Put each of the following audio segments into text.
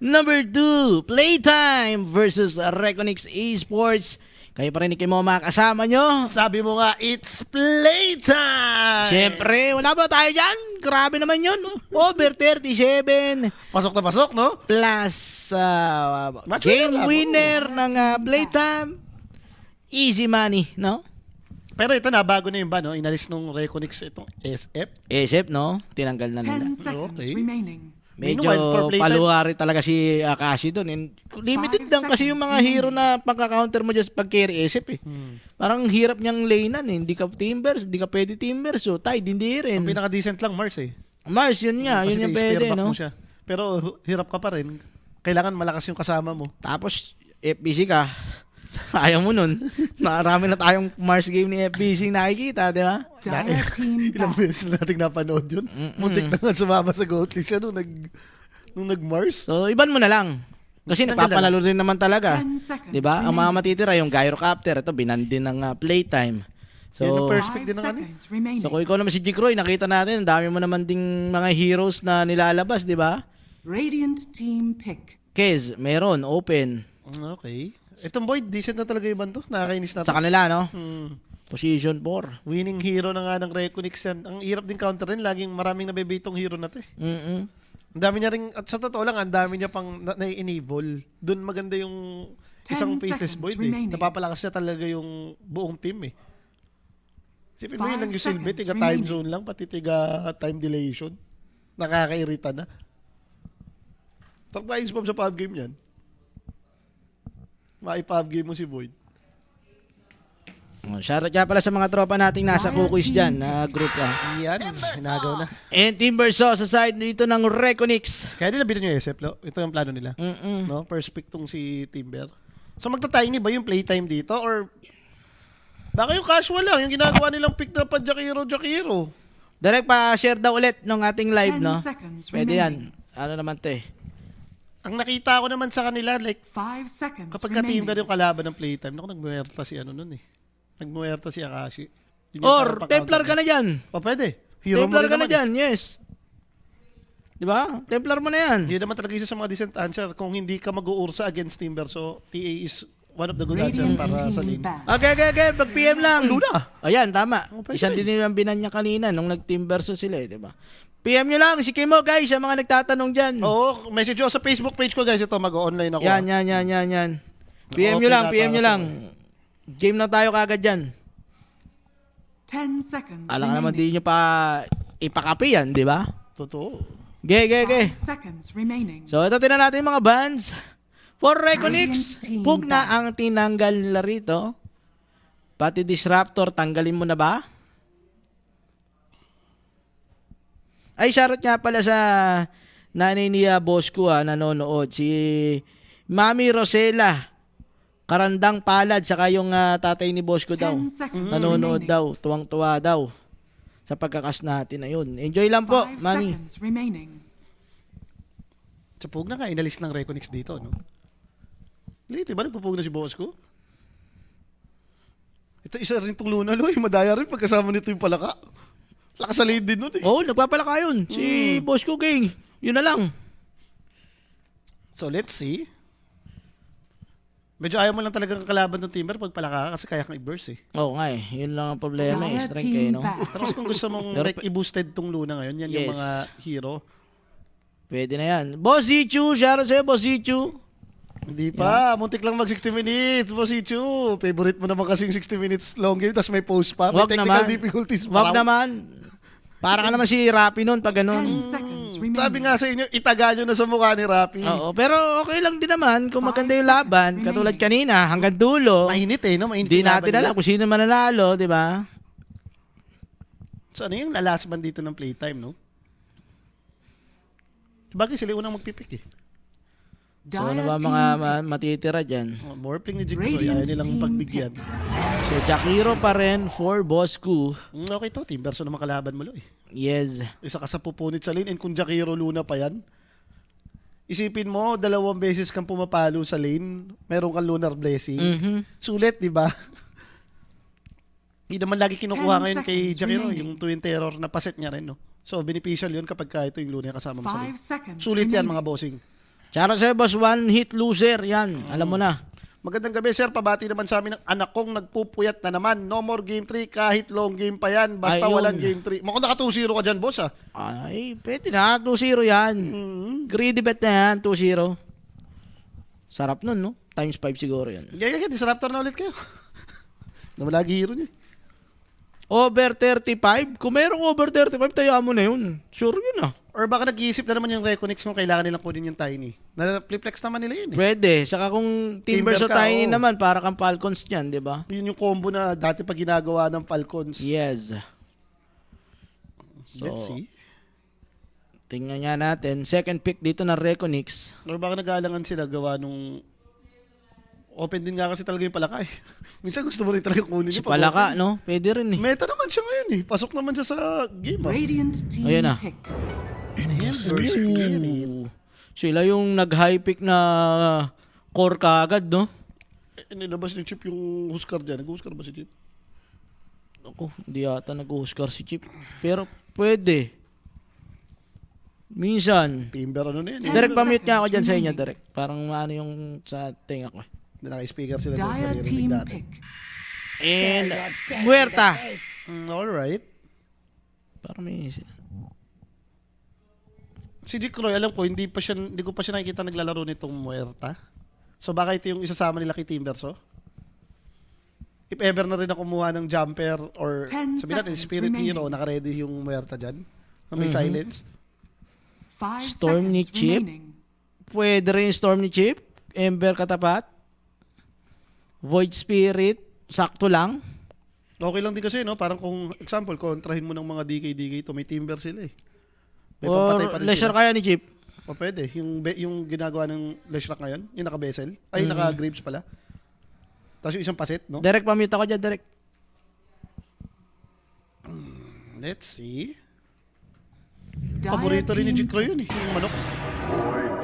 Number 2, Playtime versus Reconix Esports. Kayo pa rin ni Kimo mga kasama nyo. Sabi mo nga, it's playtime! Siyempre, wala ba tayo dyan? Grabe naman yun. Over 37 Pasok na pasok, no? plus Match game winner winner lang. ng Playtime. Easy money, no? Pero ito na, bago na yung ba, no? Inalis nung Reconix itong SF. SF, no? Tinanggal na 10 nila. seconds Okay. remaining. Medyo Meanwhile, for Playtime- paluwari talaga si Akashi doon. And limited 5 lang kasi yung mga seconds hero na pagka-counter mo just pag-carry SF eh. Parang hirap niyang lanean eh. Hindi ka timbers, hindi ka pwede timbers. So, Tide, hindi rin. Ang pinaka-decent lang, Mars eh. Mars, yun nga. Kasi Yun yung i-spear pwede, back no? mo siya. Pero hirap ka pa rin. Kailangan malakas yung kasama mo. Tapos, FBC ka. Ayaw mo nun. Marami na tayong Mars game ni FBC nakikita, di ba? Dire team Ilang back. beses nating napanood yun. Muntik na nga sumama sa goat league siya nung nag-Mars. So, iban mo na lang. Kasi Tanggal nagpapalalo rin naman talaga. 10 seconds Di ba? Ang mga remaining. matitira, yung Gyrocopter, ito, binandin ng Playtime. Yan So, ang perspective 5 ng ano. seconds remaining. so kung ikaw naman si Jikroy, nakita natin, ang dami mo naman ding mga heroes na nilalabas, di ba? Radiant team pick. Kez, meron, open. Okay. Itong Void, decent na talaga yung bando. Nakakainis na. Sa kanila, no? Hmm. Position 4. Winning hero na nga ng Reconix yan. Ang hirap din counterin. Laging maraming nabibitong hero na to eh. Mm-mm. Ang dami niya rin, at sa totoo lang, ang dami niya pang na-enable. Doon maganda yung isang 10 faceless seconds Void eh. remaining. Napapalakas niya talaga yung buong team eh. Sipin mo yun 5 lang yung silbi, seconds tiga time remaining. zone lang, pati tiga time dilation. Nakakairita na. Tapos spam sa pub game yan. Mai-pub game mo si Void. Oh, shoutout nga pala sa mga tropa nating nasa cookies dyan na group. Yan, hinagaw na. And Timbersaw sa side dito ng Reconix. Kaya nila bilhin yung SF, lo? Ito yung plano nila. Mm-mm. No? Perspect tong si Timber. So magta-tiny ba yung playtime dito? Or baka yung casual lang, yung ginagawa nilang pick na pa Jakiro. Direct pa share daw ulit ng ating live, 10 no? seconds Pwede remaining. yan. Ano naman to eh. Ang nakita ko naman sa kanila, like, 5 seconds kapag ka remaining. Timber yung kalaban ng playtime, naku, nagmuerta si ano nun eh. Nagmuerta si Akashi. Yun yung Or, parang Templar ka pang-counter. na dyan. O, pwede. Hero mo Templar rin ka na naman eh. dyan, yes. Di ba? Templar mo na yan. Hindi naman talaga isa sa mga decent answer kung hindi ka mag-uursa against Timber. So, TA is one of the good answer Radiant para sa team lane. back. Okay. Pag-PM lang. Luna. Ayan, tama. pwede Isang rin. din yung binan niya kanina nung nag-team versus sila, di ba? PM nyo lang, si Kimo, guys, sa mga nagtatanong dyan. Oo, message ko sa Facebook page ko guys. Ito, mag-online ako. Yan. PM nyo Okay lang, na PM nyo para lang. Game na tayo kagad dyan. 10 seconds Alam ka naman, remaining. di nyo pa ipakapi yan, di ba? Totoo. Ge. 5 seconds remaining. So, ito tinan natin yung mga bands. For Reconix, Radiant team pug na back. ang tinanggal nila rito. Pati Disruptor, tanggalin mo na ba? Ay, shoutout nga pala sa nanay ni boss ko nanonood. Si Mami Rosela. Karandang Palad, saka yung tatay ni boss ko daw. 10 seconds Nanonood remaining. daw, tuwang-tuwa daw. Sa pagkakas natin. Ayun. Enjoy lang po, 5 Mami. seconds remaining. Sa pug na nga, inalis ng Reconix dito, no? Late, ba nagpupug na si boss ko? Ito, isa rin itong Luna, lo. Madaya rin pagkasama nito yung palaka. Lakas sa lane din nun, eh. Oh, nagpapalaka yun. Si boss ko, King. Yun na lang. So, let's see. Medyo ayaw mo lang talaga kalaban ng Timber pag palaka ka kasi kaya kang i-burst, eh. Oo nga eh. Yun lang ang problema eh. Dire Strength eh, team no? back. Pero kung gusto mong Pero like, i-boosted tong Luna ngayon, yan yung Yes. mga hero. Pwede na yan. Boss Ichu, shoutout sa'yo, Boss Ichu. Hindi pa, muntik lang mag 60 minutes, Boss Ichu. Favorite mo naman kasi yung 60 minutes long game, tapos may post pa. May Wag technical naman. difficulties pa. Wag raw. naman. Para ka naman si Rappi nun pag 10 ganun. seconds remaining. Sabi nga sa inyo, itaga nyo na sa mukha ni Rappi. Oo, pero okay lang din naman kung 5 maganda yung seconds laban. remaining. Katulad kanina, hanggang dulo. Mainit eh, no? Mainit Hindi yung natin laban alam nila. kung sino mananalo, di ba? So ano yung last man dito ng playtime, no? Bagay sila yung unang magpipik eh. So ano Dire ba team mga pick. matitira dyan? Oh, more pling ni Jigro, Radiant ayaw nilang team pagbigyan. So Jakiro pa rin for Boss Ku. Okay to, Team Verso na makalaban mo lo eh. Yes. Isa ka sa pupunit sa lane and kung Jakiro Luna pa yan, isipin mo, 2 beses kang pumapalo sa lane, meron kang Lunar Blessing. Mhm. Sulit, di ba? Hindi naman lagi kinukuha 10 ngayon kay seconds Jakiro, remaining. yung Twin Terror na paset niya rin, no? So, beneficial yun kapag ito yung Luna yung kasama mo sa 5 lane. seconds Sulit yan, remaining. mga bossing. Shoutout sa'yo, boss. One hit loser. Yan. Alam mo na. Magandang gabi, sir. Pabati naman sa amin ng anak kong nagpupuyat na naman. No more game 3 kahit long game pa yan. Basta Ayun. walang game 3. Mukhang naka 2-0 ka dyan, boss, ah. Ay, pwede na. 2-0 yan. Greedy bet na yan. 2-0. Sarap nun, no? Times 5 siguro yan. Gaya, disruptor na ulit kayo. Naman lagi hero niyo. Over 35? Kung merong over 35, tayaan mo na yun. Sure yun ah. Or baka nag-iisip na naman yung Reconnects kung kailangan nilang kunin yung Tiny. Na-fliplex naman nila yun, eh. Pwede. Saka kung Timber Timber sa ka, Tiny oo. naman, para kang Falcons dyan, di ba? Yun yung combo na dati pa ginagawa ng Falcons. Yes. Let's see. Tingnan nga natin. Second pick dito ng Reconnects. Or baka nag-aalangan sila gawa nung open din nga kasi talaga yung Palaka, eh. Minsan gusto mo rin talaga kunin Si yung pag- Palaka, no? Pwede rin eh. Meta naman siya ngayon, eh. Pasok naman siya sa game, ah. Radiant team Ayan na. pick. Ooh. Sila yung nag-high pick na core kaagad, no? Nilabas ni Chip yung Huskar dyan. Nag-Huskar ba si Chip? Ako, hindi yata nag-Huskar si Chip. Pero pwede. Minsan. Timber ano na yan, eh. Direct pa-mute nga ako dyan sa inyo, direct. Parang ano yung sa tenga ko. Naka-speaker sila. doon, Dire naririnig team natin. pick. And, Huerta. Alright. Parang may... Si Dick Roy, alam ko, hindi ko pa siya nakikita naglalaro nitong Muerta. So baka ito yung isasama nila kay Timberso? If ever na rin na kumuha ng jumper or 10 sabi natin, seconds Spirit remaining. Hero, naka-ready yung Muerta dyan. Na may silence. 5 Storm ni seconds Chip. remaining. Pwede rin Storm ni Chip. Ember katapat. Void Spirit. Sakto lang. Okay lang din kasi, no? Parang kung, example, kontrahin mo ng mga DK to, may Timber sila eh. May Or pampatay pa rin lesser sila. kaya ni Chip. O pwede. Yung ginagawa ng Leshrac ngayon, yung naka-Bessel. Ay, naka-Graves pala. Tapos yung isang paset, no? Direct pa-mute ako dyan, direct. Let's see. Dire Paborito rin ni team Jikro yun eh, yung manok.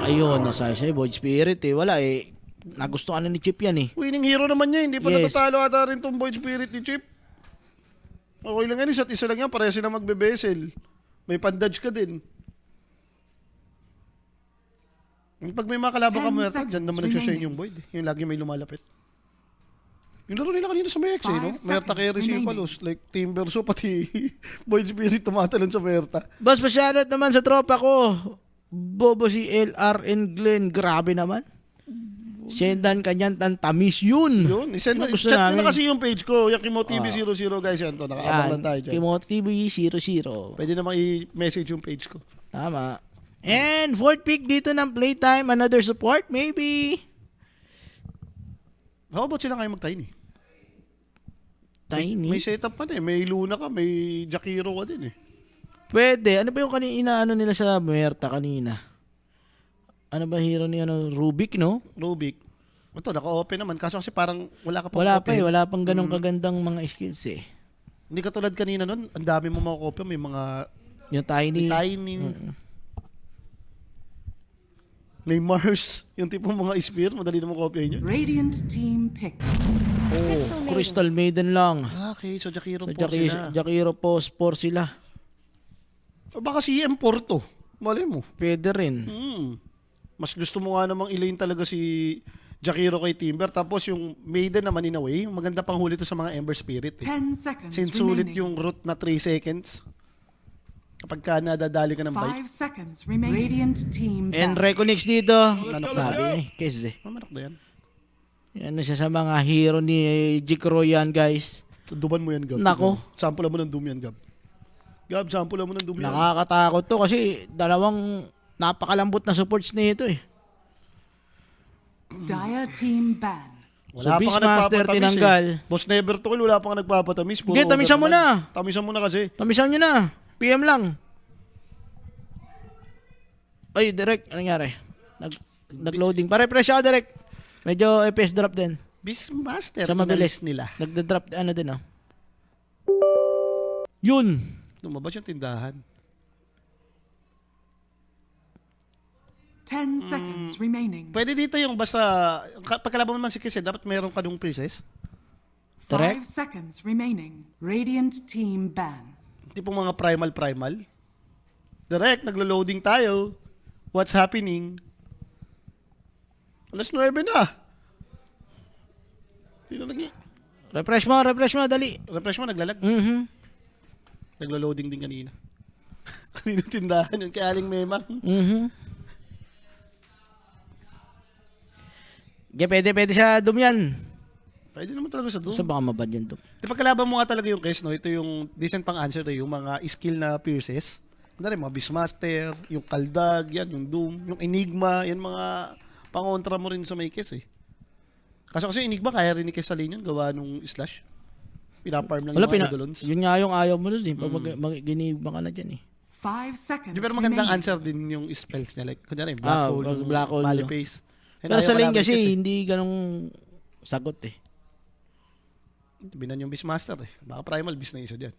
Ayun, nasa siya. Void Spirit eh. Wala eh. Nagustuhan na ni Chip yan eh. Winning hero naman niya, hindi pa Yes. natatalo ata rin tong Void Spirit ni Chip. Okay lang yan, isa't isa lang yan, pareha sila magbe-Bessel. May pandodge ka din. Pag may mga kalaban ka 10 Muerta, seconds dyan naman nagsashine remaining. yung Void. Yung lagi may lumalapit. Yung laro nila kanina sa Mex eh, no? 5 Muerta seconds carry si remaining. Palos. Like Timberso, pati Void Spirit tumatalon sa Muerta. Boss, pasyalot naman sa tropa ko. Bobo si LR and Glenn. Grabe naman. Sendan kanyan tan tamis yun. Yun, isend Ano gusto chat nyo namin? na kasi yung page ko, yung Kimo TV 00 guys, yan to. Nakaabang lang tayo dyan. Kimoto TV 00. Pwede namang i-message yung page ko. Tama. And fourth pick dito ng playtime. Another support, maybe. How about sila ngayon mag-tiny? Tiny. May setup pa din. May Luna ka, may Jakiro ka din eh. Pwede. Ano ba yung kanina ano nila sa Muerta kanina? Ano ba hero ni ano? Rubik, no? Rubik. Ito, naka-open naman. Kaso kasi parang wala ka pang Wala open. pa eh. Wala pang ganong kagandang mga skills eh. Hindi ka tulad kanina nun. Ang dami mo mga kopya. May mga Yung Tiny. tiny. May Mars. Yung tipong mga spear. Madali naman kopyahin yun. Radiant team pick. Oh, Crystal Maiden lang. Okay, so Jakiro So, po sila. Jakiro po, sport sila. O baka si M4 to. Malay mo. Pwede rin. Mas gusto mo nga namang ilayin talaga si Jakiro kay Timber. Tapos yung Maiden naman in a way, maganda pang huli to sa mga Ember Spirit. Eh. 10 seconds Since sulit remaining. yung root na 3 seconds. Kapag ka nadadali ka ng bite. 5 seconds remaining. Radiant team And back. Reconnects dito. Sabi ni Kes eh. Ano manak na yan? Yan na siya sa mga hero ni Jikro yan, guys. Duman mo yan, Gab. Nako. Sample mo ng Doom yan, Gab. Gab, sample mo ng Doom yan. Nakakatakot to kasi dalawang napakalambot na supports nito eh. Dire team ban. Wala So, pa Beastmaster nga nagpapatamis tinanggal. eh. Boss Never to wala pa nga nagpapatamis. Puro Sige, tamisan mo overman. na. Tamisan mo na kasi. Tamisan nyo na. PM lang. Ay, direct. Ano nangyari? Nag-loading. Pare-press ako direct. Medyo FPS drop din. Beastmaster. Sa mabilis. inalis nila. Nagda-drop ano din oh. Yun. Lumabas yung tindahan. 10 seconds remaining. Pwede dito yung basta, pagkalaban mo man si Kise, dapat meron ka nung princess. 5 Direct. seconds remaining. Radiant team ban. Tipong mga primal. Direct, naglo-loading tayo. What's happening? Alas 9 na. Hindi na Refresh mo, dali. refresh mo, naglalag. Mhm. Naglo-loading din kanina. Kanina tindahan yun, kaya aling memang. Mhm. Pwede sa Doom yan. Pwede naman talaga sa Doom. Sa baka mabad yan Doom. Di pagkalaban mo nga talaga yung case, no? Ito yung decent pang answer na yung mga skill na pierces. Ano rin, mga Beastmaster, yung Kaldag, yan, yung Doom, yung Enigma, yan mga pangontra mo rin sa may case eh. Kasi Enigma, kaya rin ni Kesalin yun, gawa nung slash. Pinaparm lang Wala, yung mga idolons. yun nga yung ayaw mo dun eh. Pag ginibang ka na dyan eh. 5 seconds Di pero magandang remaining. answer din yung spells niya. Like, kunyari, Black Hole, yung Black Hole. Malipace. Pero sa lane kasi, hindi ganong sagot eh. Binan yung Beastmaster eh. Baka Primal Beast na isa dyan.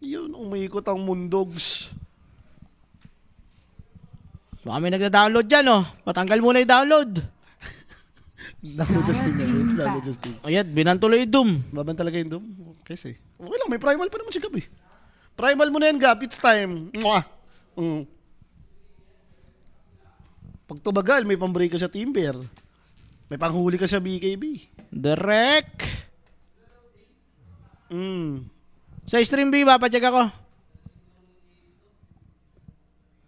Yun, umikot ang mundogs. Baka may nagda-download dyan oh. Patanggal muna yung download. Download just team. Team Download back. just team. Ayan, binantuloy yung Doom. Baban talaga yung Doom. Kasi. Okay lang, may Primal pa naman si Gab eh. Primal mo na yan, Gab. It's time. Mwah! Pag tumagal, may pambreak ka sa Timber. May panghuli ka sa BKB. Direct. Sa stream B, papacheck ako.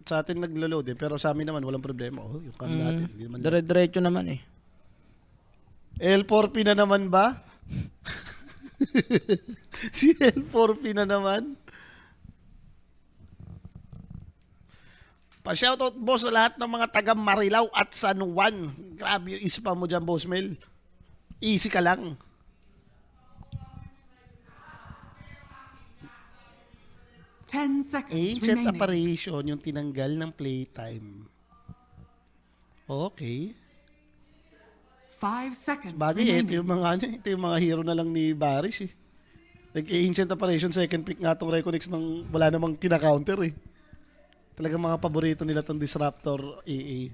Sa atin naglo-load eh, pero sa amin naman walang problema. Oh, yung cam natin. Hindi naman Dire-diretso naman eh. L4P na naman ba? Si L4P na naman. Pa-shoutout boss sa lahat ng mga taga Marilao at San Juan. Grabe yung ispa mo dyan, boss Mel. Easy ka lang. Ten seconds Ancient remaining. apparition, yung tinanggal ng playtime. Okay. 5 seconds Bagay eh, ito remaining. yung mga, ito yung mga hero na lang ni Barish eh. Like Ancient Apparition, second pick nga itong Reconex ng wala namang kina-counter eh. Talagang mga paborito nila itong Disruptor AA.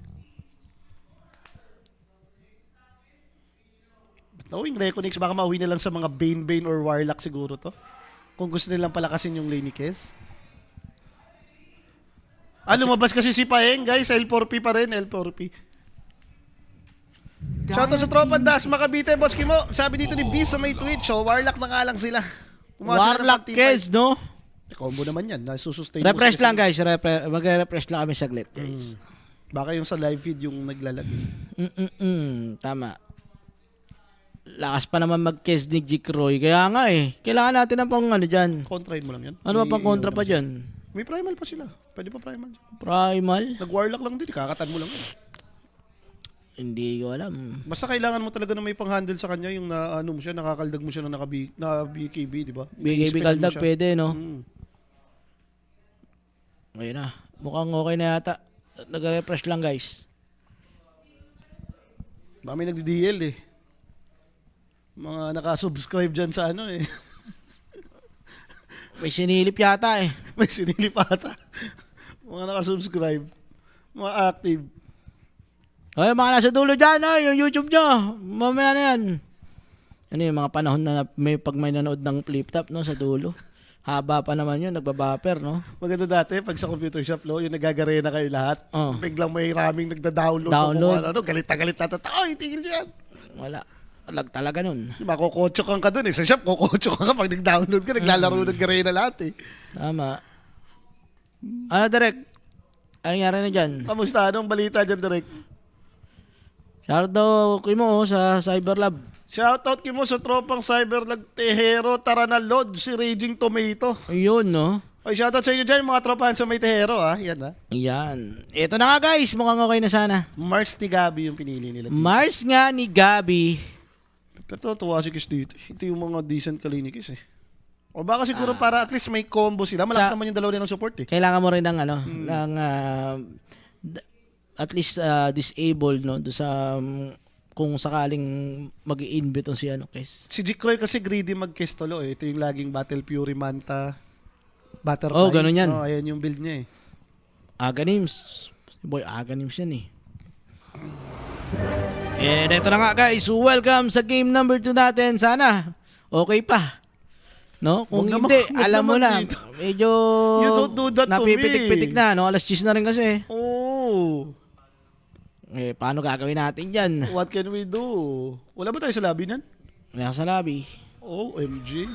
Knowing Reconex, baka mauwi na lang sa mga Bane or Warlock siguro to. Kung gusto nilang palakasin yung lane ni Kes. Lumabas kasi si Paeng guys, L4P pa rin, L4P. Shoutout sa tropa Das, Makabite, Boss Kimo. Sabi dito ni Viz sa may Twitch, so Warlock na nga lang sila. Warlock Kes, no? Combo naman yan, nasusustain. Refresh lang guys, mag-refresh lang kami saglit guys. Baka yung sa live feed yung naglalagay. Tama. Lakas pa naman mag-Kes ni Jikroy. Kaya nga eh, kailangan natin ng pang ano dyan. Kontrain mo lang yan. Ano ba pang kontra pa dyan? May primal pa sila. Pwede pa primal dyan. Primal? Nag-warlock lang din, kakatan mo lang yan. Hindi ko alam. Basta kailangan mo talaga na may pang-handle sa kanya yung na, ano mo siya, nakakaldag mo siya na BKB, di ba? BKB Expect mo kaldag siya. pwede, no? Mm. Ayun na. Mukhang okay na yata. Nag-refresh lang guys. Baka may nagdi-DL eh. Mga nakasubscribe dyan sa ano eh. May sinilip yata eh. May sinilip ata. Mga nakasubscribe. Mga active. Ay, mga nasa dulo dyan, yung YouTube nyo. Mamaya na yan. Ano yung mga panahon na pag may nanood ng flip top, no, sa dulo. Haba pa naman yun, nagbabuffer, no? Maganda dati, pag sa computer shop, lo, yung nagagarena kayo lahat. Oh. Biglang may raming nagda-download. Download. Ano, galit na galit na. Ay, tigil yan. Wala. Alag talaga nun. Makukotsok ka dun eh. Sa shop, kukotsok ka pag nag-download ka. Naglalaro ng garena lahat eh. Tama. Ano, Direk? Ano nangyari na dyan? Kamusta? Anong balita dyan, Direk? Shoutout daw kay mo sa Cyberlab. Shoutout kay mo sa tropang Cyberlag Tejero, tara na load, si Raging Tomato. Ayun, no? Ay, shoutout sa inyo dyan, mga tropahan sa may Tejero, ha? Yan, ha? Ayan. Ito na nga, guys. Mukhang okay na sana. Mars ni Gabi yung pinili nila. Mars nga ni Gabi. Pero tuwa si Kiss dito. Ito yung mga decent kalinikis, eh. O baka siguro para at least may combo sila. Malakas naman yung dalawa nilang support, eh. Kailangan mo rin ng ano, ng at least disabled, no, do sa kung sakaling mag-i-invite si ano, Kes. Si Jikroy kasi greedy mag-Kestolo, eh. Ito yung laging Battle Fury Manta, Butterfly. Oh, ganun yan. Oh, ayan yung build niya, eh. Aganims. Si Boy Aganims yan, eh. And eto na nga, guys. Welcome sa game number 2 natin. Sana okay pa. No? Kung Wag hindi, naman alam mo na. dito. Medyo You don't do that to me. napipitik-pitik na, no? Alas 10 na rin kasi. Oo. Eh, paano gagawin natin dyan? What can we do? Wala ba tayo sa lobby nan? Nasa lobby. OMG.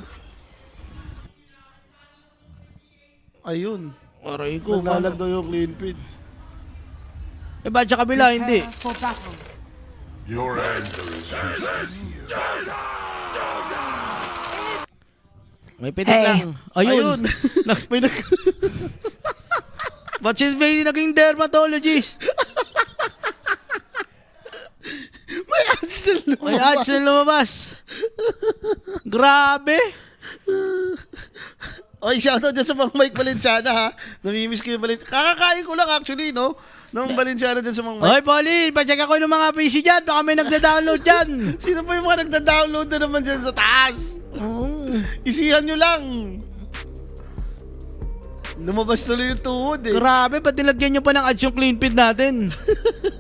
Ayun. Aray ko. Naglalag daw yung clean feed. Eh, ba't sa kabila? Hindi. Prepare for battle. Your anger is useless here. May pitik lang. Ayun. May nag... Ba't si May naging dermatologist? May ads na lumabas. May ads na lumabas. Grabe. Oy, shoutout dyan sa mga Mike Valenciana ha. Namimiss ko yung Valenciana. Kakakain ko lang actually, no? Nung Valenciana dyan sa mga Mike. Oy, Polly, pacheck ako ng mga PC dyan. Baka may nagda-download dyan. Sino pa yung mga nagda-download na naman dyan sa taas? Isihan nyo lang. Lumabas tuloy yung tuhod eh. Grabe, ba't nilagyan nyo pa ng ads yung clean feed natin?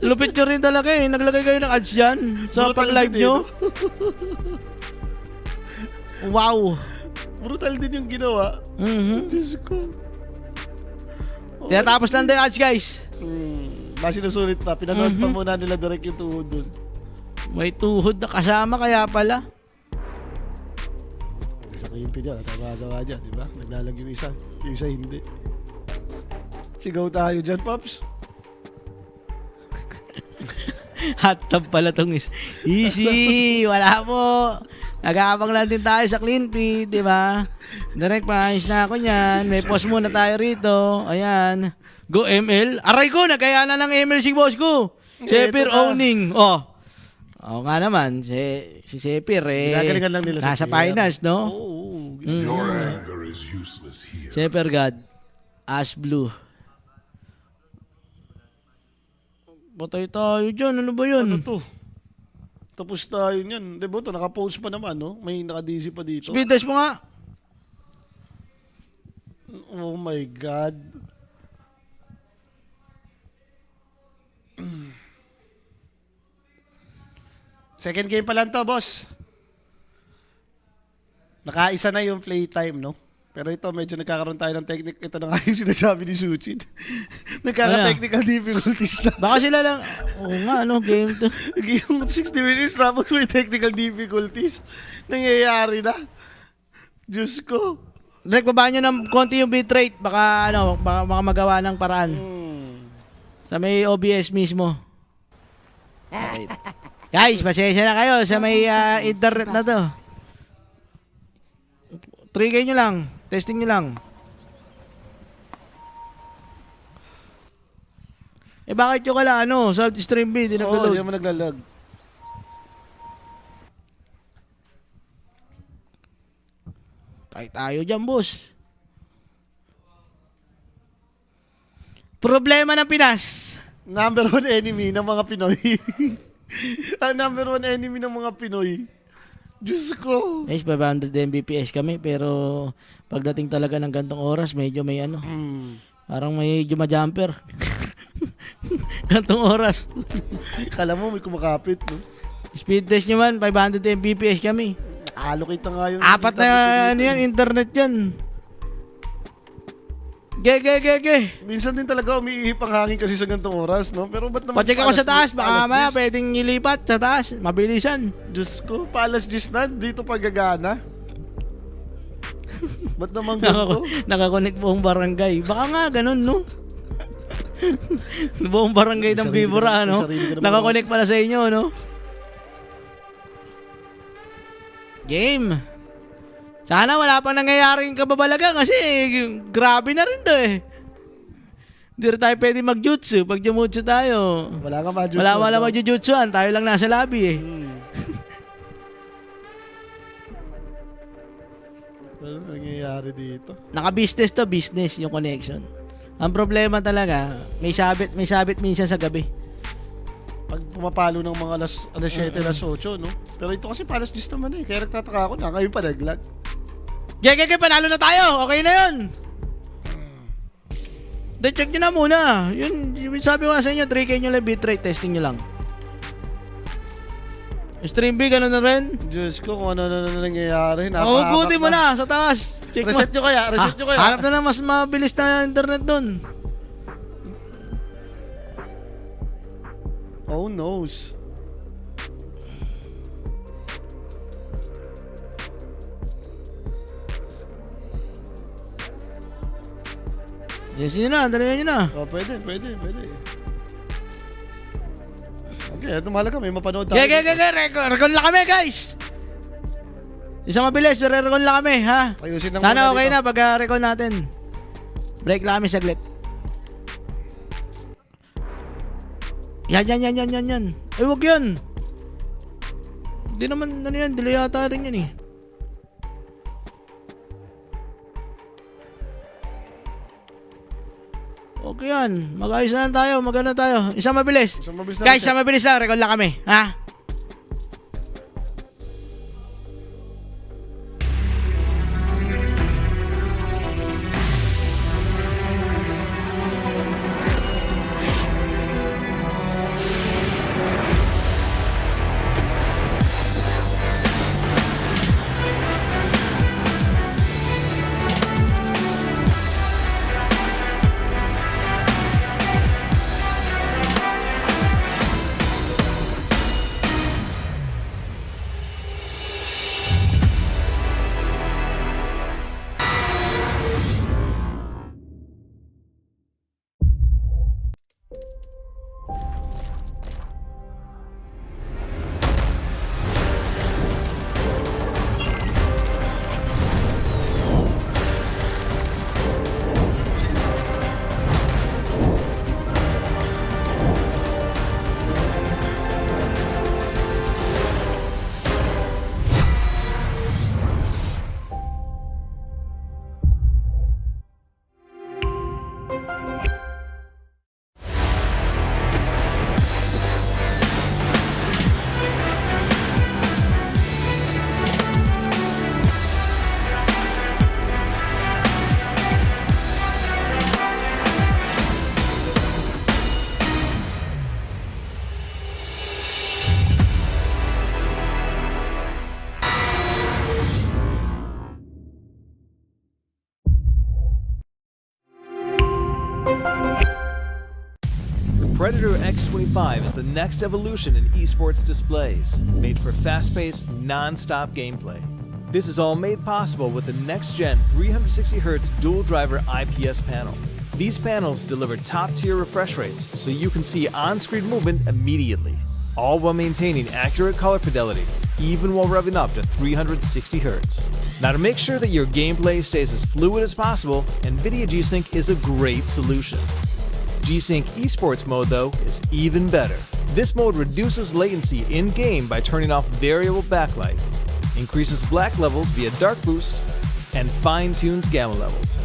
Lupit nyo rin talaga eh. Naglagay kayo ng ads dyan sa Brutal pag-live din eh, nyo. no? Wow. Brutal din yung ginawa. Diyos ko. Tinatapos lang tayo ads, guys. Sinusulit pa. Pinanood pa muna nila direct yung tuhod dun. May tuhod na kasama kaya pala. Sa clean feed yun, tayo magawa dyan, di ba? Naglalag yung isa. Yung isa hindi. Sigaw tayo dyan, Pops. Hot tub pala tong easy. Wala po. Nag-aabang lang din tayo sa clean feed, di ba? Direct paayos na ako niyan. May post muna tayo rito. Ayan. Go ML. Aray ko, nagkaya na ng ML si boss ko. Sepir Eto na. owning. Oh. Oo nga naman. Si Sepir eh. Ginagalingan lang nila sa nasa Sepir. finance, no? Oo. Your anger is useless here. Sepir God. Ash Blue. Patay tayo dyan. Ano ba yun? Ano to? Tapos tayo niyan. Di ba ito? Naka-post pa naman, no? May naka-DC pa dito. Speed test mo nga. Oh my God. Second game pa lang to, boss. Nakaisa na yung playtime, no? Pero ito, medyo nagkakaroon tayo ng technique. Ito na nga yung sinasabi ni Suchit. Nagkaka-technical difficulties na. Baka sila lang. Oo nga, ano, game to. Yung 60 minutes tapos may technical difficulties. Nangyayari na. Diyos ko. Direct, babaan nyo ng konti yung bitrate. Baka, ano, baka magawa ng paraan. Sa may OBS mismo. Okay. Guys, pasensya na kayo sa may internet na to. 3K nyo lang. Testing nyo lang. Eh bakit yung kala ano, South Stream B, di Oo, nag-load? hindi naman naglalag. Tayo dyan, boss. Problema ng Pinas. Number one enemy ng mga Pinoy. Ang number one enemy ng mga Pinoy. Diyos ko. Guys, 500 Mbps kami, pero pagdating talaga ng gantong oras, medyo may ano, parang medyo ma-jumper. Gantong oras. Kala mo may kumakapit, no? Speed test nyo man, 500 Mbps kami. Allocate na nga yung... Apat na ano yan, internet yan. Ge. Minsan din talaga umiihip ang hangin kasi sa gantong oras, no? Pero ba't naman... Pacheck ako sa taas, alas baka maya 10? pwedeng ilipat sa taas. Mabilisan. Diyos ko, palas 10 na, dito pa gagana. Ba't naman ganito? Nakakonect buong barangay. Baka nga, ganun, no? Buong barangay ng May sarili Vibora, ka naman- no? may sarili ka naman- Nakakonect pala sa inyo, no? Game. Sana wala pang nangyayaring kababalaga kasi grabe na rin to eh. Hindi rin tayo pwede mag-jutsu. Pag jumutsu tayo. Wala ka ma-jutsu. Wala mag-jutsuan. Tayo lang nasa lobby eh. Ano nangyayari dito? Naka-business to business yung connection. Ang problema talaga, may sabit minsan sa gabi. Pag pumapalo ng mga alas 7, alas 8, no? Pero ito kasi palas 10 naman eh. Kaya nagtataka ako na. Ngayon pa naglag. Gege, panalo na tayo. Okay na yun. De, check nyo na muna. Yun, sabi ko nga sa inyo, 3K nyo lang bitrate, testing nyo lang. Stream B, gano'n na rin. Diyos ko, kung ano na nangyayari. Hugutin mo na sa taas. Check Reset mo. nyo kaya, reset nyo kaya. Hanap na lang mas mabilis na internet doon. Oh noes. Yes, yun na. Dalayan nyo na. Oh, pwede. Okay, ito mahalaga. May mapanood tayo. Recon lang kami, guys. Isang mabilis, pero recon lang kami, ha? Ayusin lang Sana muna okay dito. na pag recon natin. Break lang kami saglit. Yan. Ay, wag yan. Hindi naman, ano yan, delay yata rin yan eh. Okay yan. Mag-ayos na lang tayo. Mag-ano tayo. Isang mabilis. Isang mabilis na Guys, lang, isang mabilis lang. Recon lang kami. Ha? Predator X25 is the next evolution in esports displays, made for fast-paced, non-stop gameplay. This is all made possible with the next-gen 360Hz dual-driver IPS panel. These panels deliver top-tier refresh rates so you can see on-screen movement immediately, all while maintaining accurate color fidelity, even while revving up to 360Hz. Now, to make sure that your gameplay stays as fluid as possible, NVIDIA G-Sync is a great solution. G-Sync Esports mode, though, is even better. This mode reduces latency in-game by turning off variable backlight, increases black levels via dark boost, and fine-tunes gamma levels.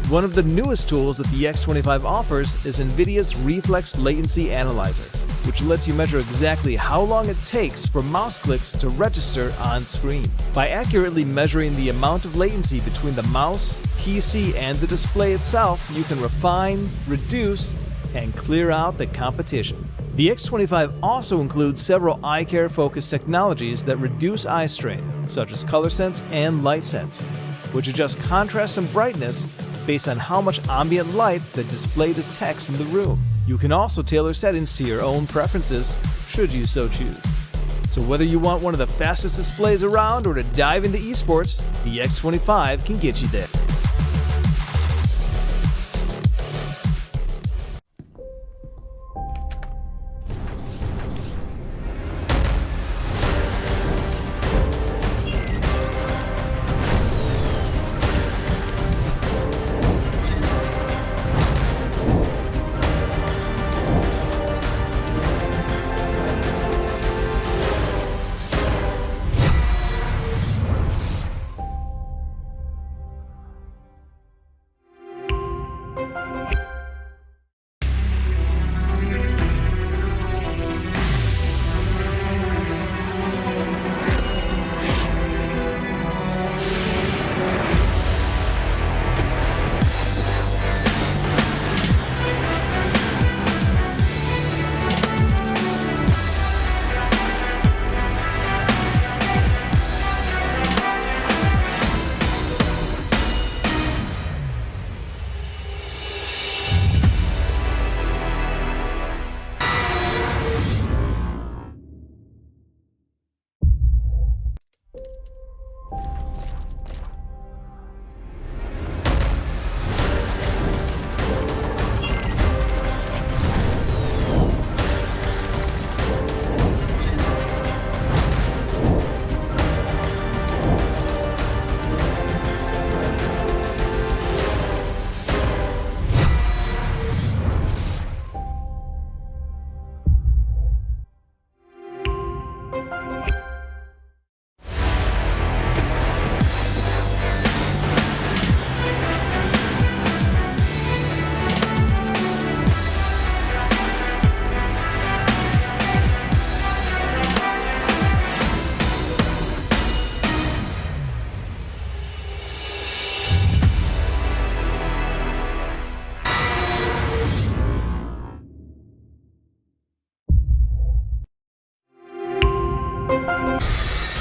One of the newest tools that the X25 offers is NVIDIA's Reflex Latency Analyzer, which lets you measure exactly how long it takes for mouse clicks to register on screen. By accurately measuring the amount of latency between the mouse, PC, and the display itself, you can refine, reduce, and clear out the competition. The X25 also includes several eye care focused technologies that reduce eye strain, such as color sense and light sense, which adjust contrast and brightness based on how much ambient light the display detects in the room. You can also tailor settings to your own preferences, should you so choose. So whether you want one of the fastest displays around or to dive into esports, the X25 can get you there.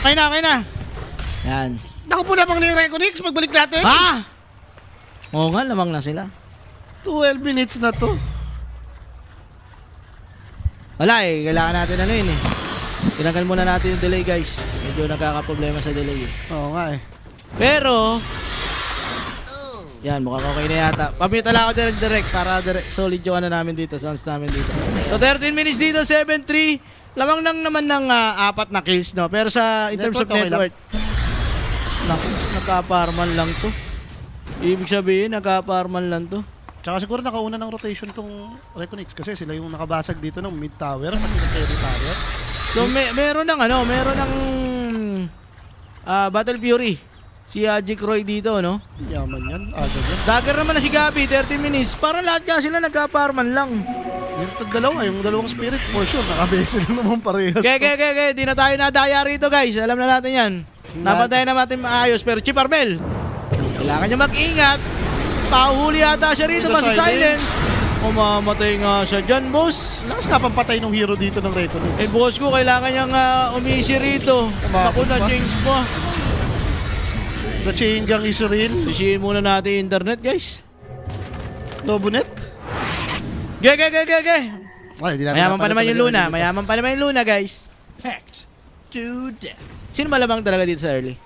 Okay na, okay na. Yan. Naku po lamang na yung Reconix. Pagbalik natin. Ha? Oo nga, lamang na sila. 12 minutes na to. Wala eh, kailangan natin ano yun eh. Tinanggal muna natin yung delay guys. Medyo nagkakaproblema sa delay eh. Oo nga eh. Pero, yan, mukhang okay na yata. Pamita lang ako direct para solid yung ano namin dito, sounds namin dito. So 13 minutes dito, 7-3. Lamang lang naman ng 4 na kills, no? Pero sa, in terms of Network, okay net worth, naku, nagka-farman lang to. Ibig sabihin, nagka-farman lang to. Tsaka siguro nakauna ng rotation tong Reconix kasi sila yung nakabasag dito ng mid tower pati ng carry tower. So meron ng Battle Fury. Si Jake Roy dito, no? Yaman yan. Agad yan. Dagger naman na si Gabi, 30 minutes. Para lahat nga sila nagka-farman lang. Yung dalawa, yung dalawang spirit for sure. Nakabesel naman parehas. Okay. Di na tayo nadaya rito, guys. Alam na natin yan. Napantayan na natin maayos. Pero Chip Arbel, kailangan niya mag-ingat. Pahuhuli ata siya rito, Dito masa-silence. Umamatay nga siya dyan, boss. Lakas ka pang patay ng hero dito ng Reconix. Eh, boss ko, kailangan niyang umisi rito. Ako na, change mo. The chain gang is real. Sisihin muna natin internet, guys. Lobonet. Ge. Ay, di natin Mayaman pa naman yung Luna. dito. Mayaman pa naman yung Luna, guys. Hacked to death. Sino malamang talaga dito sa early?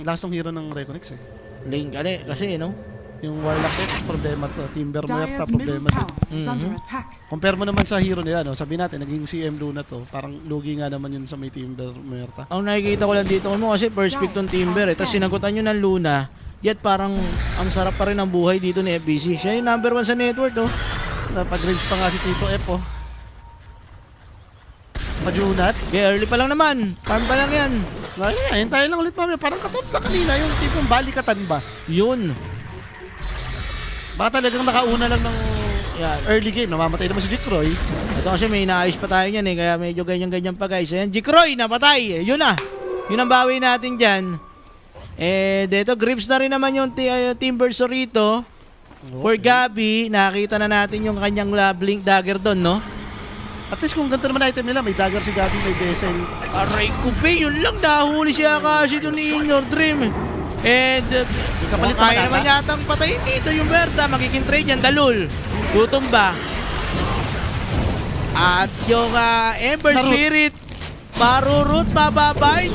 Last ng hero ng Reconix eh. Lane kasi, no? Yung Warlock is problema to. Timber Muerta Dire's middle problema to. tower is under attack. Compare mo naman sa hero nila, no? Sabi natin, naging CM Luna to. Parang lugi nga naman yun sa may Timber Muerta. Ang nakikita ko lang dito mo kasi first pick tong Timber eh. Tapos sinagutan nyo ng Luna. Yet parang ang sarap pa rin ang buhay dito ni FBC. Siya yung number 1 sa network, oh. Napag-range pa nga si Tito F, oh. Pajunat. Okay, early pa lang naman. Farm pa lang yan. Ayun tayo lang ulit mamaya. Parang katulad na kanina, yung tipong balikatan ba? Yun. Baka talagang nakauna lang ng Yan. early game. Namamatay naman si Dick Roy. Ito kasi may inaayos pa tayo niyan eh. Kaya medyo ganyan-ganyan pa guys. Ayan, Jikroy, napatay. Yun na. Yun ang bawi natin dyan. Eh, dito, grips na rin naman yung Timber Sorito. For Gabi, nakita na natin yung kanyang blink dagger doon, no? At least kung ganito naman item nila, may dagger si Gabi, may vessel. Aray ko, be, yun lang. Nahuli siya kasi doon ni In Your Dream. And, kapalit kaya naman naman yatang patayin dito yung Berta. Magiging trade yan, Dalul. Tutumba. At yung Ember Narut. Spirit, marurut, bababay.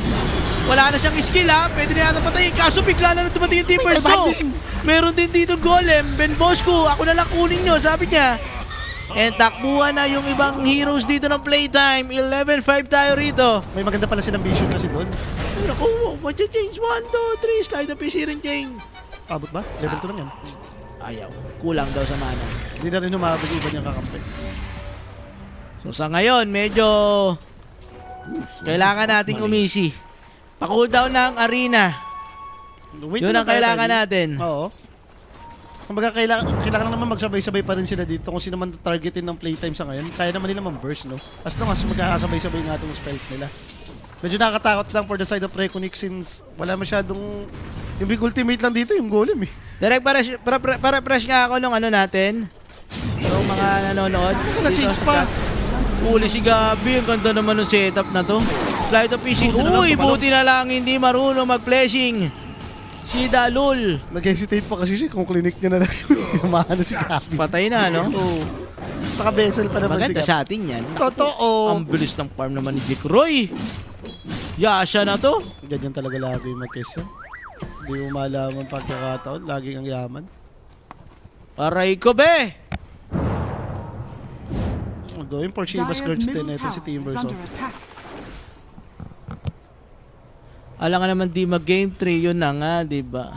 Wala na siyang skill ha. Pwede na yata patayin. Kaso bigla na tumating yung Timber. So, meron din dito Golem. Ben Bosco, ako na lang kunin nyo, sabi niya. And takbuhan na yung ibang heroes dito ng playtime. 11-5 tayo rito. May maganda pala silang vision kasi doon. Ay, naku, change 1, 2, 3. Slide up yung ring chain. Abot ba? Level 2 lang yan. Ayaw. Kulang daw sa mana. Hindi na rin humabag iba niyang kakampi. So sa ngayon, medyo kailangan nating umisi. Pa-cooldown na ang arena. Wait Yun lang ang tayo, kailangan Tony. natin. Oo. Kumbaga kailangan naman magsabay-sabay pa rin sila dito kung sino man targetin ng playtime sa ngayon. Kaya naman nila man-burst, no? As long as magkakasabay-sabay nga itong spells nila. Medyo nakakatakot lang for the side of Reconix since wala masyadong... Yung big ultimate lang dito, yung golem eh. Direct para fresh nga ako nung ano natin. Yung mga nanonood. Na-change pa. Uli si Gabi. Ang ganda naman ng setup na to. Slide of fishing. Buti na lang, Uy, pumalo. buti na lang hindi marunong mag-flashing. Si Dalul. Nag-hesitate pa kasi siya kung clinic niya na lang yung tinamaan na si Gabi. Patay na, no? Oo. Saka vessel pa naman Maganda si Gabi. sa atin yan. Totoo. Ang bilis ng farm naman ni Dick Roy. Yasha na to. Ganyan talaga lagi yung mag-kiss yan. Hindi mo malaman pagkakataon. Laging ang yaman. Aray ko, be! Going for Shiba's Dire's Scourge din. middle Ito si tower Timber. is So. under attack. Alam nga naman di mag-game 3 yun na nga, di ba?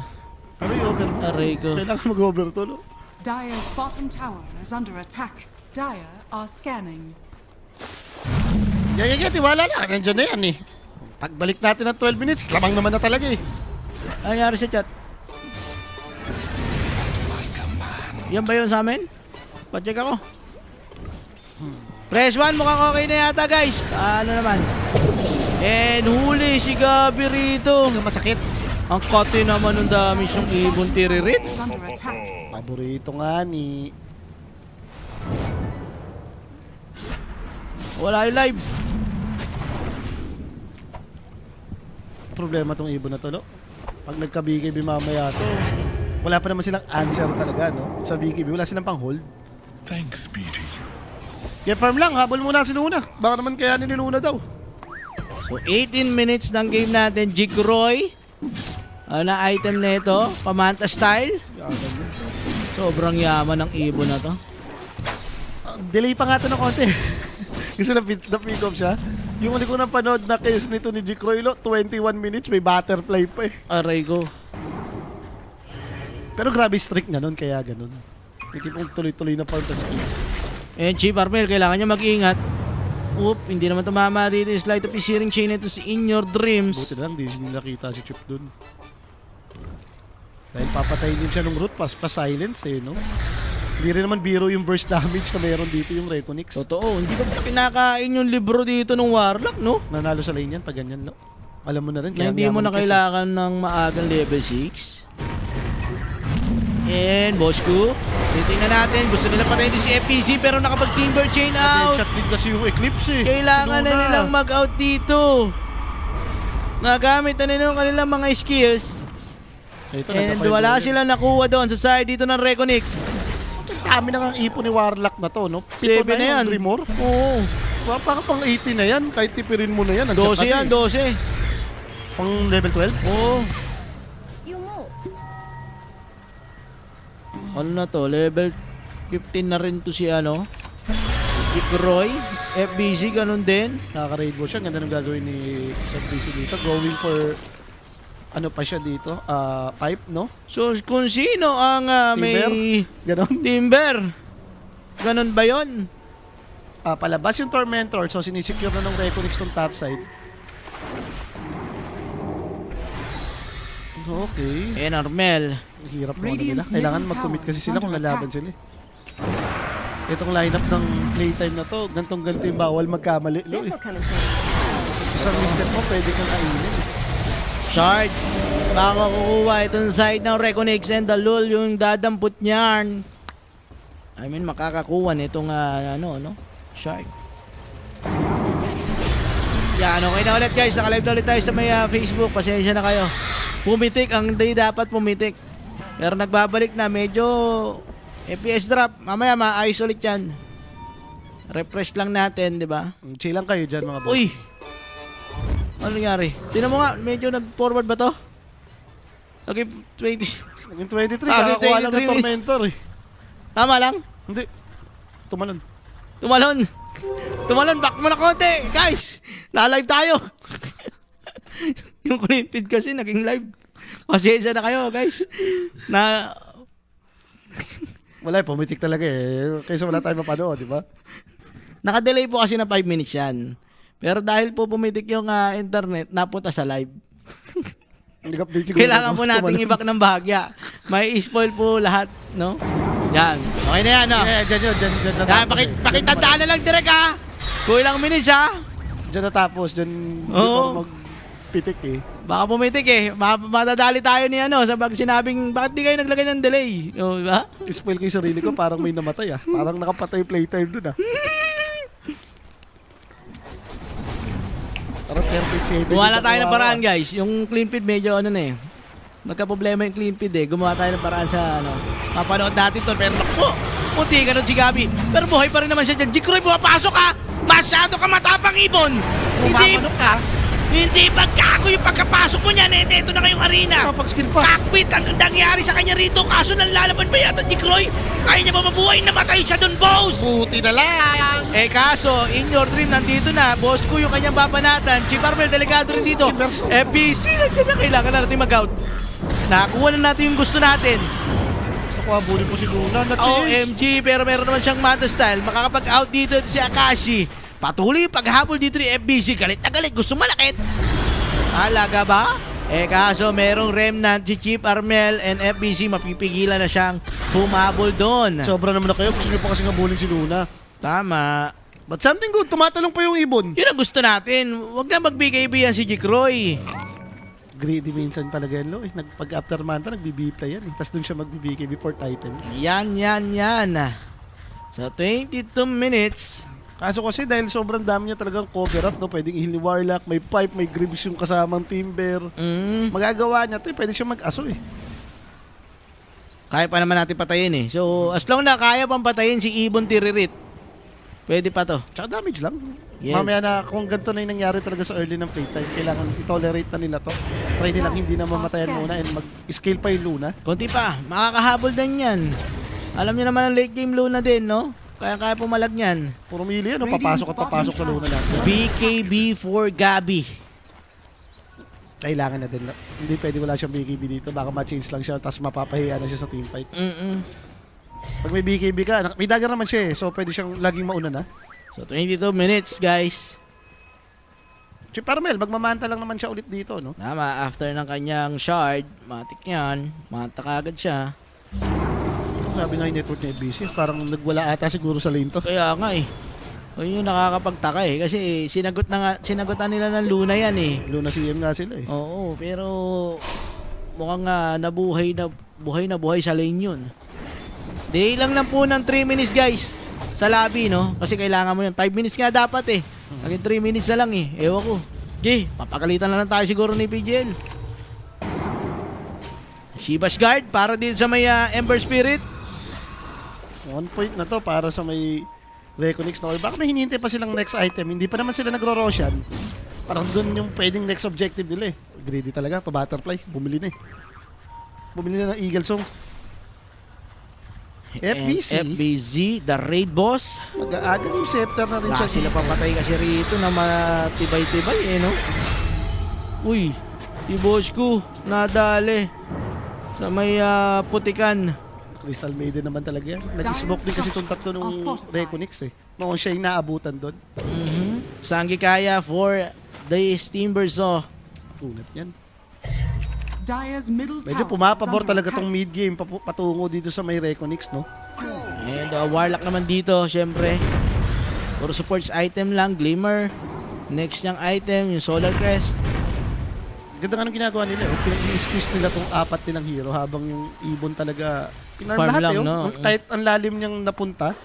Pero yung over. Aray ko. Kailangan mag-over to, no? Dire's bottom tower is under attack. Dire are scanning. Yeah, tiwala lang. Nandiyan na yan eh. Pagbalik natin ng 12 minutes, lamang naman na talaga eh. Ano nangyari sa chat? Yan ba yun sa amin? Pa-check ako. Press 1, mukhang okay na yata guys. Ano naman? And huli si Gabi rito. Ang masakit. Ang kati naman ng damage ng ibon tiririt. Is under attack. Paborito nga ni... Wala yung live. problema tong ibon na to, no? Pag nagka-BKB mamaya to, wala pa naman silang answer talaga, no? Sa BKB, wala silang pang-hold. Thanks be to you. Kaya farm lang, habol muna si Luna. Baka naman kaya ni Luna daw. So 18 minutes ng game natin. Jigroy. Ano na item na ito? Pamanta style. Sobrang yaman ng ibon na to. Delay pa nga to ng konti. Kasi na-pick up siya. Yung hindi ko napanood na case nito ni Jikroy, 21 minutes, may butterfly pa eh. Aray ko. Pero grabe strict na nun, kaya ganun. Yung tipong tuloy-tuloy na fantasy. Eh, Chief Armel, kailangan niya mag-ingat. Oop, hindi naman tumama dito. Slide to searing chain ito si In Your Dreams. Buti na lang, di nakita si Chip dun. Dahil papatayin din siya ng root, pa-silence eh, no? Hindi rin naman biro yung burst damage na meron dito yung Reconix. Totoo, hindi ba pinakain yung libro dito ng Warlock, no? Nanalo sa lane yan pag ganyan, no? Alam mo na rin. Na hindi mo na kailangan ng maagang level 6. And Bosco, titingnan natin. Gusto nila patayin din si FPC pero nakapag-timber chain out. Shot din kasi yung Eclipse eh. Kailangan na nilang mag-out dito. Nagamit na nila yung kanilang mga skills. Ito, And wala silang nakuha doon sa side dito ng Reconix. Dami na ang ipon ni Warlock na to, no? 7 na yan. Yung Grimor. Oo. Baka pang 80 na yan. Kahit tipirin mo na yan. 12 yan, 12. Pang level 12? Oo. Ano na to? Level 15 na rin to si ano? Jigroy. FBC, ganun din. Nakaka-raid mo siya. Ganda ng gagawin ni FBC dito. Going for ano pa siya dito? Pipe, no? So, kung sino ang may Ganon. timber, ganun ba yun? Palabas yung Tormentor. So, sinisecure na ng Reconix ng top side. Okay. Ayan, Armel. Ang hirap mo nila. Radiant's Kailangan middle mag-commit tower kasi is sila kung under lalaban attack. sila. Itong lineup ng playtime na to, gantong-ganto yung bawal magkamali. Lo, eh. Isang mistake mo, pwede kang kainin. Shard. Makakukuha itong side ng Reconix and the Lul yung dadampot niyan. I mean, makakakuha nitong Shard. Yan, okay na ulit guys. Naka-live na ulit tayo sa may Facebook. Pasensya na kayo. Pumitik. Ang day dapat pumitik. Pero nagbabalik na. Medyo FPS drop. Mamaya maayos ulit yan. Refresh lang natin, di ba? Chill lang kayo dyan mga boss. Uy! Ano nangyari? Tingnan mo nga, medyo nag-forward ba to? Okay, 20. Naging 23, Ah, kakakuha lang 23 ng Tormentor eh. Tama lang? Hindi. Tumalon. Tumalon! Tumalon, back mo na konti! Guys! Na-live tayo! Yung clean feed kasi naging live. Pasensya na kayo, guys. Wala, pumitik talaga eh. Kaysa wala tayong mapanood, di ba? Naka-delay po kasi na 5 minutes yan. Pero dahil po pumitik yung internet, napunta sa live. Nag-update siguro. Kailangan po nating i-back ng bahagya. May spoil po lahat, no? Yan. Okay na yan, no? Eh, dyan yun, dyan Yan, natapos eh. pakitandaan na lang direct, ha? Kulang minutes, ha? Dyan natapos, dyan Oo. hindi pa magpitik eh. Baka pumitik eh. Madadali tayo ni sa pag sinabing, bakit di kayo naglagay ng delay? O, diba? Spoil ko yung sarili ko, parang may namatay ah. Parang nakapatay yung playtime dun ah. Parang 37. Gumawa tayo ng paraan, guys. Yung clean feed medyo ano na eh. Nagka-problema yung clean feed eh. Gumawa tayo ng paraan sa papanood natin to. Pero naku, puti ka nun si Gabi. Pero buhay pa rin naman siya dyan. Jikroy, pumapasok ka! Masyado ka matapang ibon! Pumapanok ka? Hindi magkago yung pagkapasok mo niyan. Ito na kayong arena. Kapag-skill pa. Cockpit ang nangyari sa kanya rito. Kaso nalalaban ba yata ni Croy? Kaya niya ba mabuhay? Namatay siya doon, boss. Buti na lang. Eh kaso, In Your Dream nandito na. Boss ko yung kanyang babanatan. Chief Armel, delegado rin dito. FBC, nandiyan na. Kailangan na natin mag-out. Nakakuha na natin yung gusto natin. Nakuha, bully po si Luna. Na-change. OMG, pero meron naman siyang Manta Style. Makakapag-out dito si Akashi. Patuloy yung paghabol dito ni FBC. Galit na galit. Gusto malakit. Alaga ba? Eh kaso merong remnant si Chief Armel and FBC. Mapipigilan na siyang humabol doon. Sobra naman na kayo. Gusto niyo pa kasi ngabulin si Luna. Tama. But something good. Tumatalong pa yung ibon. Yun ang gusto natin. Huwag na magbigay yan si Jikroy. Greedy minsan talaga yan, lo. Eh. Pag-after manta, nagbi-B-play yan. Eh. Tapos dun siya magbibigay before titan. Yan. So 22 minutes. Kaso kasi dahil sobrang dami niya talagang cover up, no? Pwedeng ihili Warlock, may pipe, may Grims yung kasamang Timber. Magagawa niya to, pwede siya mag-aso eh. Kaya pa naman natin patayin eh. So, as long na kaya pang patayin si Ibon Tiririt, pwede pa to. Tsaka damage lang. Yes. Mamaya na, kung ganito na yung nangyari talaga sa early ng playtime, kailangan i-tolerate na nila to. Try nilang hindi na mamatayan muna and mag-scale pa yung Luna. Konti pa, makakahabol din yan. Alam niyo naman ang late game Luna din, no? Kaya pumalag niyan. Puro mili yan, no? Papasok at papasok sa Luna lang. BKB for Gabi. Kailangan na din. Hindi pwede wala siyang BKB dito. Baka ma-change lang siya tapos mapapahiya na siya sa teamfight. Pag may BKB ka, may dagger naman siya eh. So pwede siyang laging mauna na. So, 22 minutes, guys. Si Parmel, magmamanta lang naman siya ulit dito, no? Tama, after ng kanyang shard, matik yan. Manta kagad siya. Sabi nga yung network niya busy. Parang nagwala ata siguro sa lane to. Kaya nga eh. O yun yung nakakapagtaka eh. Kasi sinagutan nila ng Luna yan eh. Luna CM nga sila eh. Oo, pero mukhang buhay na buhay sa lane yun. Delay lang po ng 3 minutes guys sa lobby, no? Kasi kailangan mo yan. 5 minutes nga dapat eh. Naging 3 minutes na lang eh. Ewan ko. Okay, papagalitan na lang tayo siguro ni PGL. Shiba's Guard para din sa may Ember Spirit. 1 point na to para sa may Reconix na. Baka may hinihintay pa silang next item. Hindi pa naman sila nagro-roshan. Parang dun yung pwedeng next objective nila eh. Greedy talaga, pa-butterfly. Bumili na eh. Bumili na ng Eagle Song. FBZ, the raid boss. Mag-aaga yung scepter na rin Wala siya. sila papatay kasi rito na matibay-tibay eh, no? Uy, si Bosco, nadali sa may putikan. Crystal Maiden naman talaga yan. Nag-smoke din kasi itong tatlo nung Reconix eh. Mukhang siya yung naabutan doon. Sanggi kaya for the Steambers, oh. Unat yan. Dire's middle Medyo tower pumapabor is under talaga attack. tong mid-game patungo dito sa may Reconix, no? And Warlock naman dito, syempre. Puro supports item lang, Glimmer. Next niyang item, yung Solar Crest. Ganda nga nung ginagawa nila. Pinag-i-squeeze nila tong 4 nilang hero habang yung Ibon talaga pinarm Farm lahat lang, eh. no? Kahit ang lalim niyang napunta.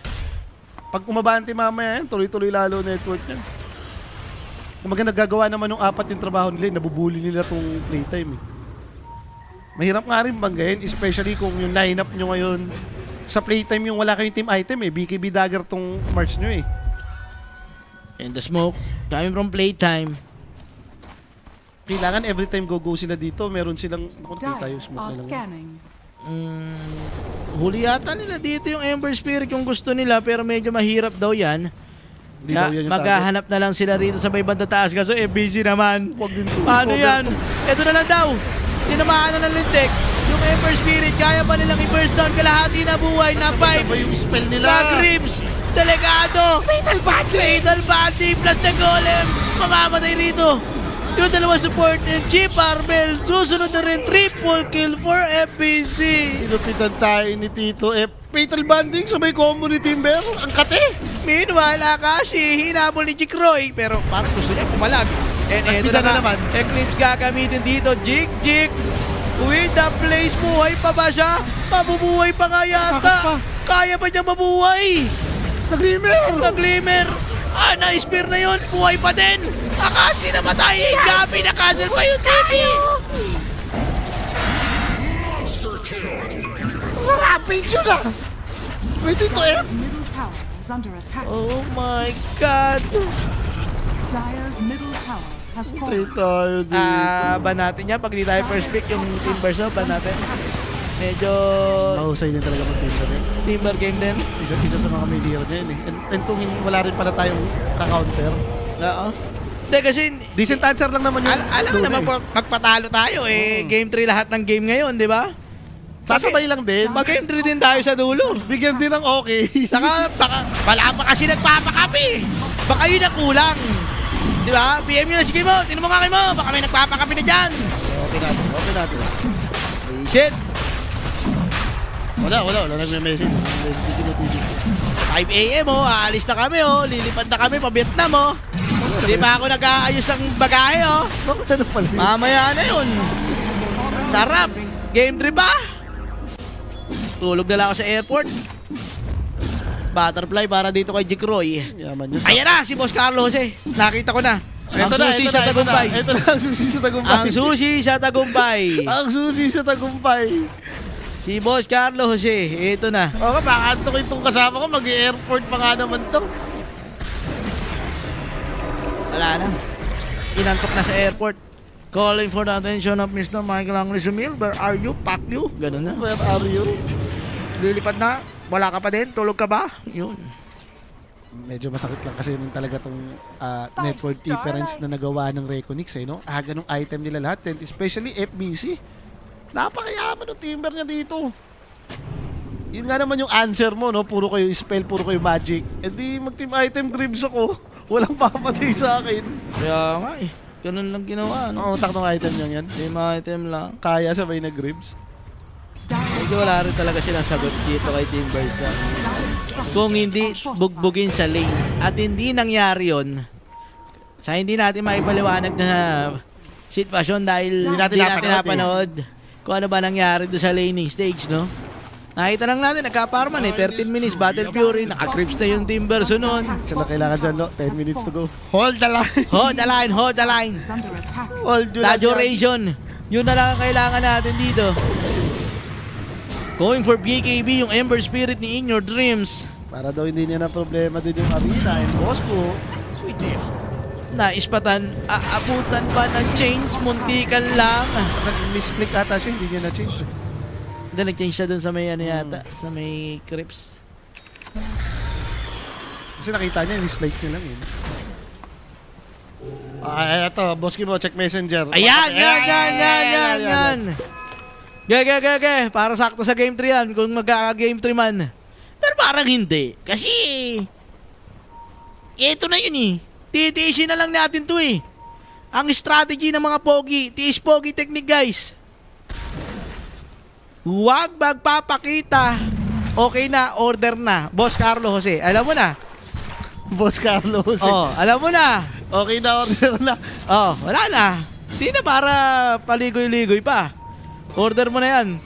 Pag umabante mamaya yan, tuloy-tuloy lalo network niyan. Kumaga nagagawa naman ng 4 yung trabaho nila, nabubuli nila tong playtime eh. Mahirap nga rin banggayin, especially kung yung lineup nyo ngayon sa playtime yung wala kayong team item eh. BKB dagger tong March nyo eh. And the smoke, coming from playtime. Kailangan every time go sila dito, meron silang tayo Dire smoke are na lang. scanning. Huli yata nila dito yung Ember Spirit kung gusto nila pero medyo mahirap daw yan. Hindi daw yan yung Maghahanap na lang sila rito sa may banda taas kaso busy naman. Huwag din Paano yan? Ito na lang daw. Tinamaan na ng lintik. Yung Ember Spirit, kaya ba nilang i-burst down kalahati na buhay na 5. Sabay yung spell nila. Ribs, delegado, Fatal Body plus the Golem, mamamatay rito. Yung dalawa support and Chip Arbel, susunod na rin triple kill for FPC. Inupitan tayo ni Tito F. Fatal Banding sa may combo ni Timber. Ang kate! Meanwhile, Akashi, hinabol ni Jikroy, pero parang gusto niya pumalag. And eto Nakita na na naman. Eclipse gagamitin dito, Jig. With the place, buhay pa ba siya? Mabubuhay pa nga yata. Takas pa. Kaya ba niya mabuhay? Nag-glimmer. Na-spear na yun. Buhay pa din. Akashi namatay. Gabi na castle pa yung TV. Rampage yun ah! Wait, Tito F! Middle tower is under attack. Oh my God. Dire's middle tower has Tayo fallen. tayo dito. Ban natin yan. Pag di tayo first pick yung Timbers, ban natin. Medyo Mahusay din talaga mag-Timber eh. Timber game din. Isa sa mga may hero niya yun eh. And kung wala rin pala tayong ka-counter. Oo. Hindi kasi Decent answer lang naman yun. alam mo naman magpatalo tayo eh. Game 3 lahat ng game ngayon, di ba? Sasabay lang din. Mag-game 3 din tayo sa dulo. Bigyan din ng okay. Saka wala pa kasi nagpapakapi. Baka yun ang kulang. Di ba? PM nyo na sige mo. Tinan mo nga kayo mo. Baka may nagpapakapi na dyan. Okay natin. Shit. Wala. Nagme-message. Hindi tinutubig. 5 AM oh. Aalis na kami oh. Lilipad na kami pa Vietnam oh. Hindi pa ako nag-aayos ng bagahe oh. Ano pala yun? Mamaya na yun. Sarap. Game 3 ba? Tulog na lang ako sa airport. butterfly para dito kay Jikroy. Yaman yun. Ayan na, si Boss Carlo Jose. Nakita ko na. Ang susi sa tagumpay. Ito na ang susi sa tagumpay. Ang susi sa tagumpay. Ang susi sa tagumpay. Si Boss Carlo Jose, ito na. O baka ito ko itong kasama ko, mag-airport pa nga naman to. Wala na. Inantok na sa airport. Calling for the attention of Mr. Michael Angrisumil. Where are you? Pack you? Ganun na. Where are you? Lilipad na. Wala ka pa din? Tulog ka ba? Yun. Medyo masakit lang kasi yun talaga tong network difference na nagawa ng Reconix no? Ganong item nila lahat, especially FBC. Napakayaman ng timber niya dito. Yun nga naman yung answer mo, no? Puro kayo spell, puro kayo magic. E di mag-team item Gribbs ako. Walang papatay sa akin. Kaya nga eh. Ganun lang ginawa, no? Oo, taknong item niya yan. Team item lang. Kaya sabay na Gribbs. Kasi wala rin talaga silang sagot dito kay Team Versa. Kung hindi bugbugin sa lane. At hindi nangyari yon sa hindi natin maipaliwanag na sitwasyon dahil Hindi natin hindi natin napanood, napanood kung ano ba nangyari doon sa laning stage, no? Nakita lang natin, nagkaparman eh. 13 minutes, Battle Fury, naka-creeps na yung Team Versa nun. Sila kailangan dyan, no? 10 minutes to go. Hold the line! Hold the line, hold the line. Is under attack. Hold you The lang yan. duration. Yun na lang ang kailangan natin dito. Going for BKB, yung Ember Spirit ni In Your Dreams. Para daw hindi niya na problema din yung arena and Bosco. Naispatan, aabutan pa ng chains, muntikan lang. Nag-misclick ata siya, hindi niya na-change. Then nag-change siya dun sa may ano yata, sa may creeps. Kasi nakita niya, mislike niya lang yun. Eto, Bosco mo, check messenger. Ayan, yan. Ge. Para sakto sa game 3 yan, kung magka-game 3 man. Pero parang hindi. Kasi, ito na yun eh. Titiisin na lang natin to eh. Ang strategy ng mga pogi, tiis pogi technique guys. Huwag magpapakita. Okay na, order na. Boss Carlo Jose, alam mo na. Boss Carlos. Oh, alam mo na. Okay na, order na. Oh, wala na. Hindi na para paligoy-ligoy pa. Order mo na yan.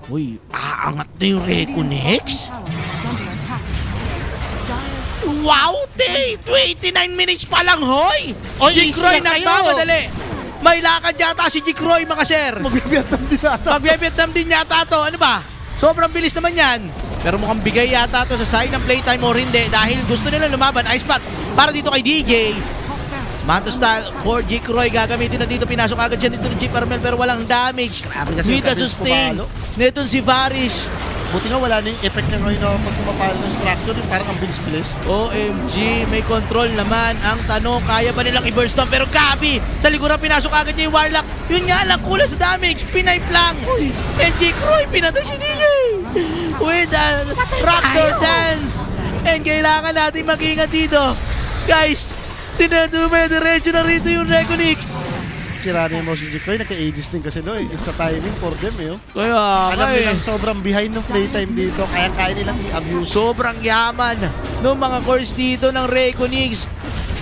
Uy, aangat na yung Reconix? Tower is under attack. Dire's Wow, day! 29 minutes pa lang, hoy! Oy, Jikroy easy na kayo! nagmamadali! May lakad yata si Jikroy, mga sir! Mag-Vietnam din ata. Mag-Vietnam din yata to. Ano ba? Sobrang bilis naman yan. Pero mukhang bigay yata to sa side ng playtime or hindi dahil gusto nila lumaban. Ice Spot para dito kay DJ. top barracks. Manto style for Jikroy. Gagamitin na dito. Pinasok agad siya dito ng Jeep Armel pero walang damage. kasi With the yung sustain. pumalo. Netong si Varish. Buti nga wala na yung effect niya ngayon na pag kumapalo ng structure, yung parang ang bilis-bilis. OMG, may control naman. Ang tanong, kaya ba nilang i-burst down? Pero Gabi, sa likuran pinasok agad niya yung Warlock. Yun nga lang, kulang sa damage. Pinipe lang. And Jikroy, pinatay si DJ. With a Raptor Dance. And kailangan natin mag-ingat dito. Guys, diretso na rito yung Reconix. Sira na yung motion Jikroy, nagka-ages din kasi no eh. It's a timing for them eh. Oh. Kaya, Alam nilang sobrang behind ng playtime dito, kaya kaya nilang i-abuse. sobrang yaman ng mga cores dito ng Reconix.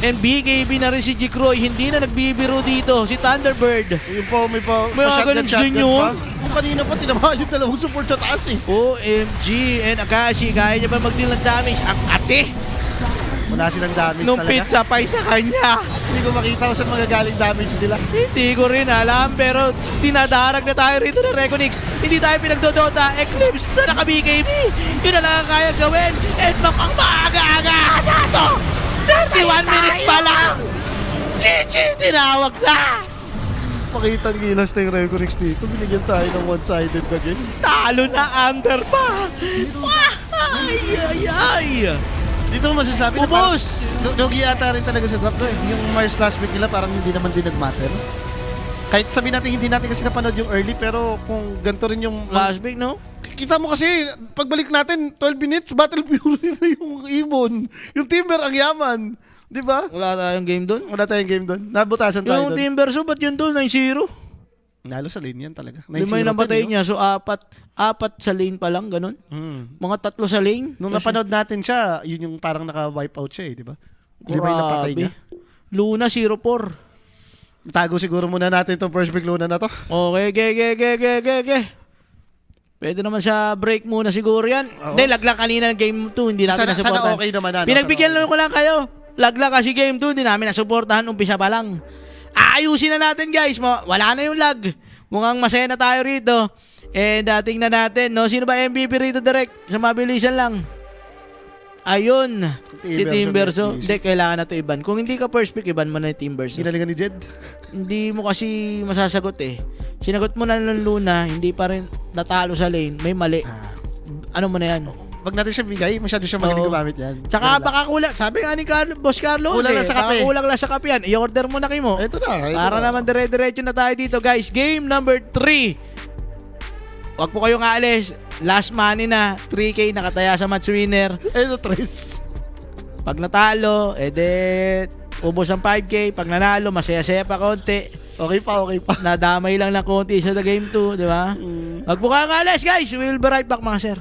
And BKB na rin si Jikroy. Hindi na nagbibiro dito. Si Thunderbird. Yung po, may pa, May mga ganun din yun. Yung kanina pa, tinamaan yung dalawang support sa taas eh. OMG. And Akashi, kaya niya ba mag-deal ng damage? Ang ate Wala silang damage nung talaga. pizza pie sa kanya. Hindi ko makita kung saan magagaling damage nila. Hindi ko rin alam. Pero dinadarag na tayo rito ng Reconix. Hindi tayo pinagdodota. Eclipse sa naka-BKB. Yun na lang ang kaya gawin. And mukhang maaga-aga na to. 31 minutes pa lang. Chichi, tinawag na. Pakitang gilas na yung Reconix dito. Binigyan tayo ng one-sided na game. Talo na under pa. Ay. Dito mo masasabi na Ubus! Lugi ata rin talaga sa drop to eh. Yung Mars last week nila parang hindi naman din nag-matter. Kahit sabihin natin hindi natin kasi napanood yung early pero kung ganito rin yung... Last week, no? Kita mo kasi, pagbalik natin, 12 minutes, Battle Fury na yung ibon. Yung Timber ang yaman. Di ba? Wala tayong game doon. Wala tayong game doon. Nabutasan tayo Yung doon. Timber, so ba't yun doon? 9-0? Nalo sa lane yan talaga. 5 yung nabatay niya. So, apat sa lane pa lang, ganun. Mga 3 sa lane. Nung napanood natin siya, yun yung parang naka-wipe out siya eh, di ba? 5 yung napatay niya. Luna, 0-4. Tago siguro muna natin itong first pick Luna na to. Okay, ge. Pwede naman sa break muna siguro yan. Hindi, laglang kanina ng game 2, hindi natin Sana nasuportahan. okay naman na. Pinagbigyan lang ko lang kayo. Laglang kasi game 2, hindi namin nasuportahan umpisa pa lang. Aayusin na natin guys, wala na yung lag. Mukhang masaya na tayo rito. And tingnan natin, no? Sino ba MVP rito direct? Sa mabilisan lang. Ayun, si Timberso. Hindi, kailangan na ito iban. Kung hindi ka first pick, iban mo na yung Timberso. Ginalingan ni Jed. Hindi mo kasi masasagot eh. Sinagot mo na ng Luna, hindi pa rin natalo sa lane, may mali. Ano mo na yan? Wag natin siya bigay, masyado siya magaling Oo. gumamit yan. Tsaka baka kulang, sabi nga ni Boss Carlos, Kulang lang sa baka kape. kulang lang sa kape yan. I-order mo na kayo mo. Ito na. Para naman dire-diretso na tayo dito guys. Game number 3. Huwag po kayong aalis. Last money na. 3K nakataya sa match winner. Ito, Tres. Pag natalo, ubos ang 5K. Pag nanalo, masaya-saya pa konti. Okay pa. Nadamay lang ng konti sa the game 2, di ba? Huwag po kayong aalis guys. We'll be right back mga sir.